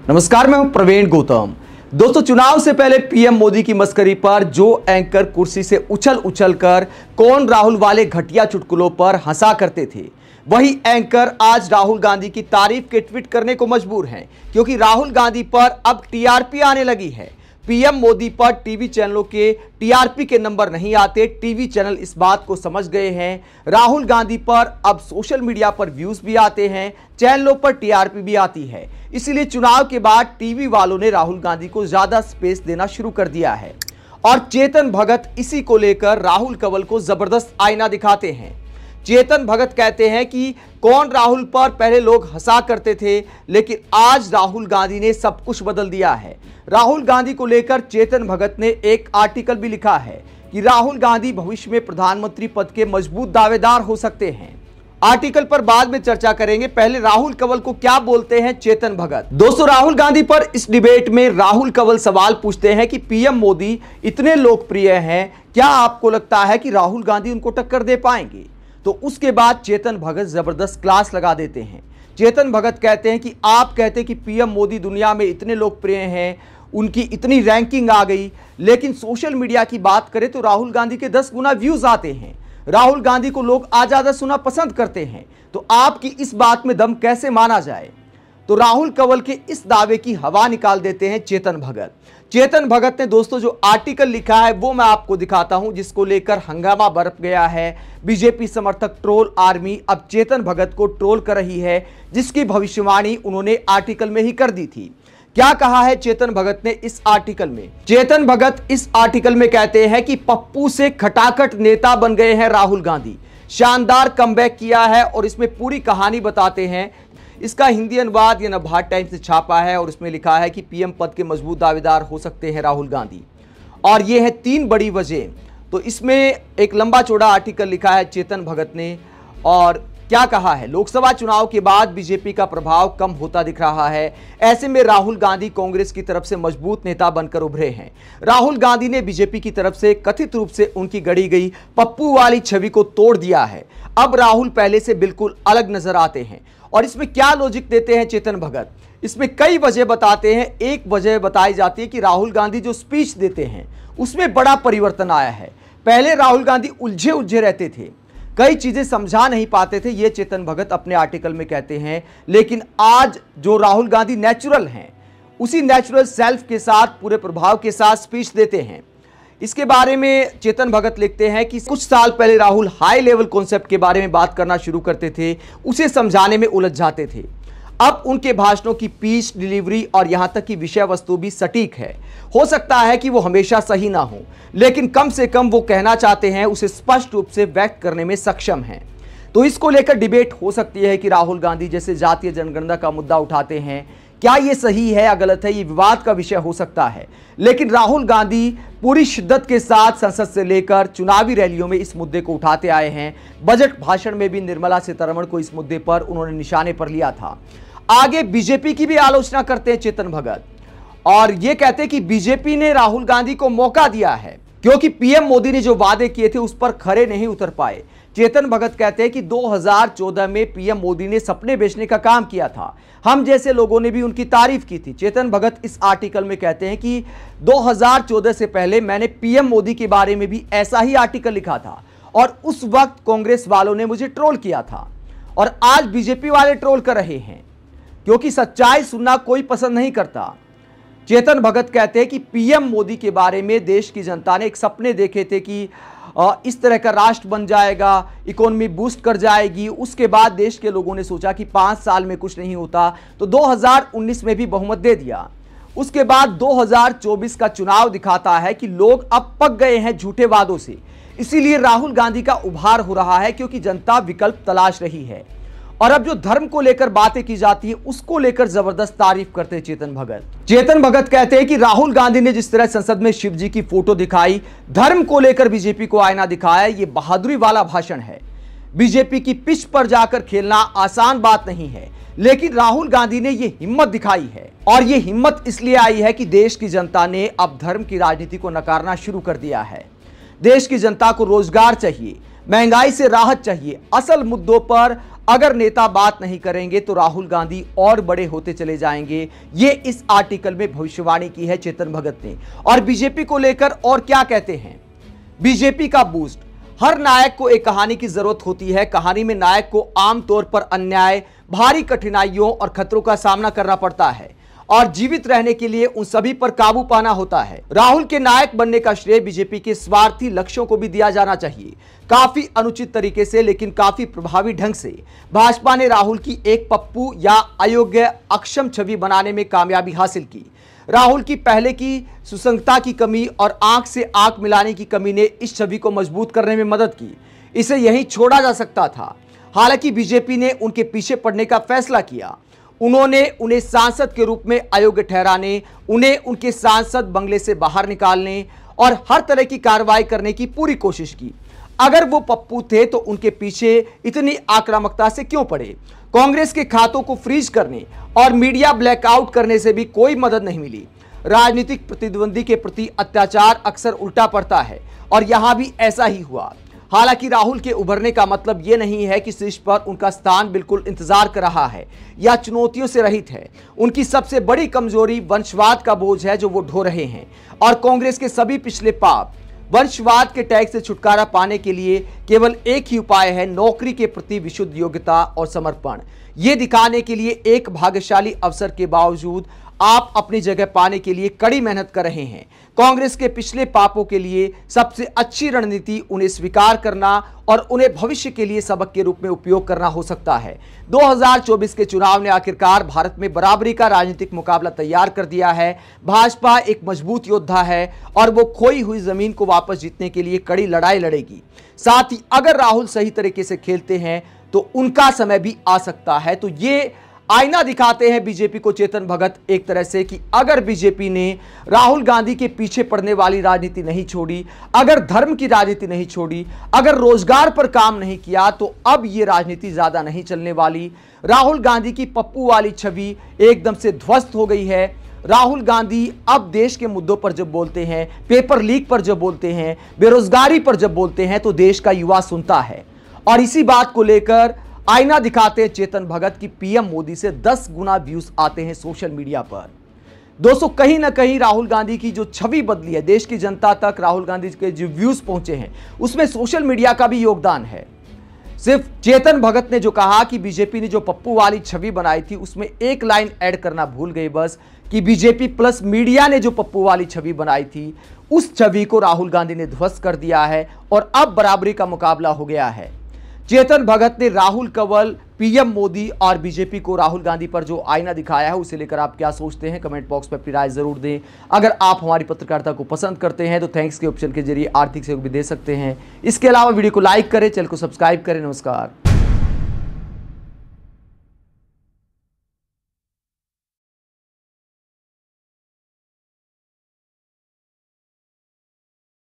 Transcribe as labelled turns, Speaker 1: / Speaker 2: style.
Speaker 1: नमस्कार, मैं हूं प्रवीण गौतम। दोस्तों, चुनाव से पहले पीएम मोदी की मस्करी पर जो एंकर कुर्सी से उछल उछल कर कौन राहुल वाले घटिया चुटकुलों पर हंसा करते थे, वही एंकर आज राहुल गांधी की तारीफ के ट्वीट करने को मजबूर हैं, क्योंकि राहुल गांधी पर अब टीआरपी आने लगी है। पीएम मोदी पर टीवी चैनलों के टीआरपी के नंबर नहीं आते। टीवी चैनल इस बात को समझ गए हैं। राहुल गांधी पर अब सोशल मीडिया पर व्यूज भी आते हैं, चैनलों पर टीआरपी भी आती है। इसीलिए चुनाव के बाद टीवी वालों ने राहुल गांधी को ज्यादा स्पेस देना शुरू कर दिया है और चेतन भगत इसी को लेकर राहुल कंवल को जबरदस्त आईना दिखाते हैं। चेतन भगत कहते हैं कि कौन राहुल पर पहले लोग हंसा करते थे, लेकिन आज राहुल गांधी ने सब कुछ बदल दिया है। राहुल गांधी को लेकर चेतन भगत ने एक आर्टिकल भी लिखा है कि राहुल गांधी भविष्य में प्रधानमंत्री पद के मजबूत दावेदार हो सकते हैं। आर्टिकल पर बाद में चर्चा करेंगे, पहले राहुल कंवल को क्या बोलते हैं चेतन भगत। दोस्तों, राहुल गांधी पर इस डिबेट में राहुल कंवल सवाल पूछते हैं कि पीएम मोदी इतने लोकप्रिय हैं, क्या आपको लगता है कि राहुल गांधी उनको टक्कर दे पाएंगे? तो उसके बाद चेतन भगत जबरदस्त क्लास लगा देते हैं। चेतन भगत कहते हैं कि आप कहते हैं कि पीएम मोदी दुनिया में इतने लोकप्रिय हैं, उनकी इतनी रैंकिंग आ गई, लेकिन सोशल मीडिया की बात करें तो राहुल गांधी के 10 गुना व्यूज आते हैं। राहुल गांधी को लोग ज्यादा सुनना पसंद करते हैं, तो आपकी इस बात में दम कैसे माना जाए? तो राहुल कंवल के इस दावे की हवा निकाल देते हैं चेतन भगत। चेतन भगत ने दोस्तों जो आर्टिकल लिखा है वो मैं आपको दिखाता हूं, जिसको लेकर हंगामा बरप गया है। बीजेपी समर्थक ट्रोल आर्मी अब चेतन भगत को ट्रोल कर रही है, जिसकी भविष्यवाणी उन्होंने आर्टिकल में ही कर दी थी। क्या कहा है चेतन भगत ने इस आर्टिकल में? चेतन भगत इस आर्टिकल में कहते हैं कि पप्पू से खटाखट नेता बन गए हैं राहुल गांधी, शानदार कमबैक किया है, और इसमें पूरी कहानी बताते हैं। इसका हिंदी अनुवाद ये नवभारत टाइम्स से छापा है और इसमें लिखा है कि पीएम पद के मजबूत दावेदार हो सकते हैं राहुल गांधी, और ये है 3 बड़ी वजह। तो इसमें एक लंबा चौड़ा आर्टिकल लिखा है चेतन भगत ने, और क्या कहा है? लोकसभा चुनाव के बाद बीजेपी का प्रभाव कम होता दिख रहा है। ऐसे में राहुल गांधी कांग्रेस की तरफ से मजबूत नेता बनकर उभरे हैं। राहुल गांधी ने बीजेपी की तरफ से कथित रूप से उनकी गढ़ी गई पप्पू वाली छवि को तोड़ दिया है। अब राहुल पहले से बिल्कुल अलग नजर आते हैं। और इसमें क्या लॉजिक देते हैं चेतन भगत? इसमें कई वजह बताते हैं। एक वजह बताई जाती है कि राहुल गांधी जो स्पीच देते हैं उसमें बड़ा परिवर्तन आया है। पहले राहुल गांधी उलझे उलझे रहते थे, कई चीजें समझा नहीं पाते थे, ये चेतन भगत अपने आर्टिकल में कहते हैं। लेकिन आज जो राहुल गांधी नेचुरल हैं, उसी नेचुरल सेल्फ के साथ, पूरे प्रभाव के साथ स्पीच देते हैं। इसके बारे में चेतन भगत लिखते हैं कि कुछ साल पहले राहुल हाई लेवल कॉन्सेप्ट के बारे में बात करना शुरू करते थे, उसे समझाने में उलझ जाते थे। अब उनके भाषणों की पीच, डिलीवरी और यहां तक कि विषय वस्तु भी सटीक है। हो सकता है कि वो हमेशा सही ना हो, लेकिन कम से कम वो कहना चाहते हैं उसे स्पष्ट रूप से व्यक्त करने में सक्षम हैं। तो इसको लेकर डिबेट हो सकती है कि राहुल गांधी जैसे जातीय जनगणना का मुद्दा उठाते हैं, क्या ये सही है या गलत है, ये विवाद का विषय हो सकता है। लेकिन राहुल गांधी पूरी शिद्दत के साथ संसद से लेकर चुनावी रैलियों में इस मुद्दे को उठाते आए हैं। बजट भाषण में भी निर्मला सीतारमण को इस मुद्दे पर उन्होंने निशाने पर लिया था। आगे बीजेपी की भी आलोचना करते हैं चेतन भगत, और ये कहते हैं कि बीजेपी ने राहुल गांधी को मौका दिया है, क्योंकि पीएम मोदी ने जो वादे किए थे उस पर खरे नहीं उतर पाए। चेतन भगत कहते हैं कि 2014 में पीएम मोदी ने सपने बेचने का काम किया था, हम जैसे लोगों ने भी उनकी तारीफ की थी। चेतन भगत इस आर्टिकल में कहते हैं कि 2014 से पहले मैंने पीएम मोदी के बारे में भी ऐसा ही आर्टिकल लिखा था, और उस वक्त कांग्रेस वालों ने मुझे ट्रोल किया था, और आज बीजेपी वाले ट्रोल कर रहे हैं, क्योंकि सच्चाई सुनना कोई पसंद नहीं करता। चेतन भगत कहते हैं कि पीएम मोदी के बारे में देश की जनता ने एक सपने देखे थे कि इस तरह का राष्ट्र बन जाएगा, इकोनॉमी बूस्ट कर जाएगी। उसके बाद देश के लोगों ने सोचा कि 5 साल में कुछ नहीं होता, तो 2019 में भी बहुमत दे दिया। उसके बाद 2024 का चुनाव दिखाता है कि लोग अब पक गए हैं झूठे वादों से। इसीलिए राहुल गांधी का उभार हो रहा है, क्योंकि जनता विकल्प तलाश रही है। और अब जो धर्म को लेकर बातें की जाती है उसको लेकर जबरदस्त तारीफ करते हैं चेतन भगत। चेतन भगत कहते हैं कि राहुल गांधी ने जिस तरह संसद में शिव जी की फोटो दिखाई, धर्म को लेकर बीजेपी को आईना दिखाया, ये बहादुरी वाला भाषण है। बीजेपी की पिच पर जाकर खेलना आसान बात नहीं है, लेकिन राहुल गांधी ने ये हिम्मत दिखाई है, और ये हिम्मत इसलिए आई है कि देश की जनता ने अब धर्म की राजनीति को नकारना शुरू कर दिया है। देश की जनता को रोजगार चाहिए, महंगाई से राहत चाहिए, असल मुद्दों पर अगर नेता बात नहीं करेंगे तो राहुल गांधी और बड़े होते चले जाएंगे। ये इस आर्टिकल में भविष्यवाणी की है चेतन भगत ने। और बीजेपी को लेकर और क्या कहते हैं, बीजेपी का बूस्ट। हर नायक को एक कहानी की जरूरत होती है। कहानी में नायक को आमतौर पर अन्याय, भारी कठिनाइयों और खतरों का सामना करना पड़ता है और जीवित रहने के लिए उन सभी पर काबू पाना होता है। राहुल के नायक बनने का श्रेय बीजेपी के स्वार्थी लक्ष्यों को भी दिया जाना चाहिए। काफी अनुचित तरीके से लेकिन काफी प्रभावी ढंग से भाजपा ने राहुल की एक पप्पू या अयोग्य, अक्षम छवि बनाने में कामयाबी हासिल की। राहुल की पहले की सुसंगता की कमी और आंख से आंख मिलाने की कमी ने इस छवि को मजबूत करने में मदद की। इसे यहीं छोड़ा जा सकता था। हालांकि बीजेपी ने उनके पीछे पड़ने का फैसला किया। उन्होंने उन्हें सांसद के रूप में अयोग्य ठहराने, उन्हें उनके सांसद बंगले से बाहर निकालने और हर तरह की कार्रवाई करने की पूरी कोशिश की। अगर वो पप्पू थे तो उनके पीछे इतनी आक्रामकता से क्यों पड़े? कांग्रेस के खातों को फ्रीज करने और मीडिया ब्लैकआउट करने से भी कोई मदद नहीं मिली। राजनीतिक प्रतिद्वंदी के प्रति अत्याचार अक्सर उल्टा पड़ता है और यहां भी ऐसा ही हुआ। हालांकि राहुल के उभरने का मतलब यह नहीं है कि शीर्ष पर उनका स्थान बिल्कुल इंतजार कर रहा है या चुनौतियों से रहित है। उनकी सबसे बड़ी कमजोरी वंशवाद का बोझ है जो वो ढो रहे हैं और कांग्रेस के सभी पिछले पाप। वंशवाद के टैग से छुटकारा पाने के लिए केवल एक ही उपाय है, नौकरी के प्रति विशुद्ध योग्यता और समर्पण। ये दिखाने के लिए एक भाग्यशाली अवसर के बावजूद आप अपनी जगह पाने के लिए कड़ी मेहनत कर रहे हैं। कांग्रेस के पिछले पापों के लिए सबसे अच्छी रणनीति उन्हें स्वीकार करना और उन्हें भविष्य के लिए सबक के रूप में उपयोग करना हो सकता है। 2024 के चुनाव ने आखिरकार भारत में बराबरी का राजनीतिक मुकाबला तैयार कर दिया है। भाजपा एक मजबूत योद्धा है और वो खोई हुई जमीन को वापस जीतने के लिए कड़ी लड़ाई लड़ेगी। साथ ही अगर राहुल सही तरीके से खेलते हैं तो उनका समय भी आ सकता है। तो ये आईना दिखाते हैं बीजेपी को चेतन भगत एक तरह से कि अगर बीजेपी ने राहुल गांधी के पीछे पड़ने वाली राजनीति नहीं छोड़ी, अगर धर्म की राजनीति नहीं छोड़ी, अगर रोजगार पर काम नहीं किया तो अब ये राजनीति ज्यादा नहीं चलने वाली। राहुल गांधी की पप्पू वाली छवि एकदम से ध्वस्त हो गई है। राहुल गांधी अब देश के मुद्दों पर जब बोलते हैं, पेपर लीक पर जब बोलते हैं, बेरोजगारी पर जब बोलते हैं तो देश का युवा सुनता है। और इसी बात को लेकर आईना दिखाते हैं चेतन भगत की पीएम मोदी से 10 गुना व्यूज आते हैं सोशल मीडिया पर। दोस्तों, कहीं ना कहीं राहुल गांधी की जो छवि बदली है, देश की जनता तक राहुल गांधी के जो व्यूज पहुंचे हैं उसमें सोशल मीडिया का भी योगदान है। सिर्फ चेतन भगत ने जो कहा कि बीजेपी ने जो पप्पू वाली छवि बनाई थी उसमें एक लाइन ऐड करना भूल गई बस कि बीजेपी प्लस मीडिया ने जो पप्पू वाली छवि बनाई थी उस छवि को राहुल गांधी ने ध्वस्त कर दिया है और अब बराबरी का मुकाबला हो गया है। चेतन भगत ने राहुल कंवल, पीएम मोदी और बीजेपी को राहुल गांधी पर जो आईना दिखाया है उसे लेकर आप क्या सोचते हैं, कमेंट बॉक्स में अपनी राय जरूर दें। अगर आप हमारी पत्रकारिता को पसंद करते हैं तो थैंक्स के ऑप्शन के जरिए आर्थिक सहयोग भी दे सकते हैं। इसके अलावा वीडियो को लाइक करें, चैनल को सब्सक्राइब करें। नमस्कार।